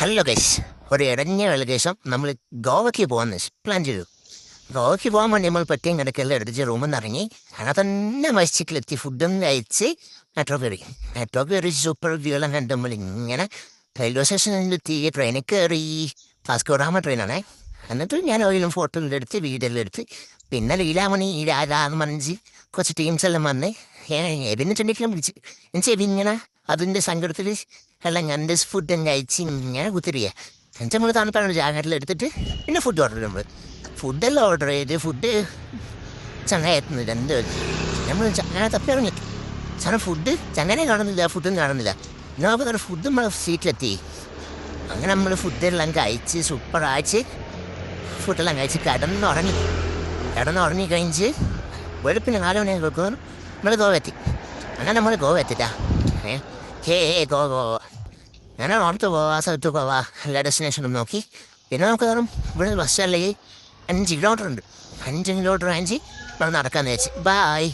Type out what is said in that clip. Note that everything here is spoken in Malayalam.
ഹലോ ഗൈസ്, ഒരു ഇടഞ്ഞ വെള്ളദേശം നമ്മൾ ഗോവയ്ക്ക് പോകാൻ പ്ലാൻ ചെയ്തു. ഗോവയ്ക്ക് പോകാൻ വേണ്ടി നമ്മൾ പറ്റിയും കിടക്കെല്ലാം എടുത്ത് റൂമിൽ നിന്ന് ഇറങ്ങി അങ്ങനെ തന്നെ മസ്ജിദിലെത്തി ഫുഡും കഴിച്ച് മെട്രോ കയറി സൂപ്പർ വ്യൂളം കണ്ട് നമ്മൾ ഇങ്ങനെ റെയിൽവേ സ്റ്റേഷനിലെത്തി ട്രെയിനിൽ കയറി. വാസ്കോഡാമ ട്രെയിനാണേ. എന്നിട്ട് ഞാൻ ഓയിലും ഫോട്ടോ എടുത്ത് വീഡിയോയെല്ലാം എടുത്ത് പിന്നെ ലീലാമണി രാധാന്ന് പറഞ്ഞ് കുറച്ച് ടീംസ് എല്ലാം വന്ന് എബിനെ ചെണ്ടിക്കെല്ലാം വിളിച്ച് എന്നുവെച്ചാൽ എബി ഇങ്ങനെ അതിൻ്റെ സങ്കടത്തിൽ എല്ലാം കണ്ട് ഫുഡും കഴിച്ച് ഇങ്ങനെ കുത്തിരിക്കുക. എന്നുവെച്ചാൽ നമ്മൾ തണുപ്പാണ് ജാക്കറ്റിൽ എടുത്തിട്ട് പിന്നെ ഫുഡ് ഓർഡർ ചെയ്ത് ഫുഡെല്ലാം ഓർഡർ ചെയ്ത് ഫുഡ് ചങ്ങായെത്തുന്നില്ല. എന്ത് നമ്മൾ ചങ്ങനെ തപ്പി ഇറങ്ങി സാധനം ഫുഡ് ചങ്ങനെ കാണുന്നില്ല, ഫുഡും കാണുന്നില്ല. എന്നാൽ തന്നെ ഫുഡ് നമ്മൾ സീറ്റിലെത്തി. അങ്ങനെ നമ്മൾ ഫുഡെല്ലാം കഴിച്ച് സൂപ്പറായിട്ട് ഫുഡെല്ലാം കഴിച്ച് കിടന്നുറങ്ങി കഴിഞ്ഞ് വെളുപ്പിന് 4 മണിയൊക്കെ വെക്കും നമ്മൾ ഗോവ എത്തി. അങ്ങനെ നമ്മൾ ഗോവ എത്തിട്ടാ ഗോവ അങ്ങനെ ഓർത്ത് പോവാ, സ്ഥലത്ത് പോവാ, എല്ലാ ഡെസ്റ്റിനേഷനും നോക്കി. പിന്നെ നമുക്ക് കാണും ഇവിടെ ബസ് അല്ലെങ്കിൽ 5 കിലോമീറ്റർ ഉണ്ട്. 5 കിലോമീറ്റർ നമ്മൾ നടക്കാമെന്ന് വെച്ച്. ബായ്.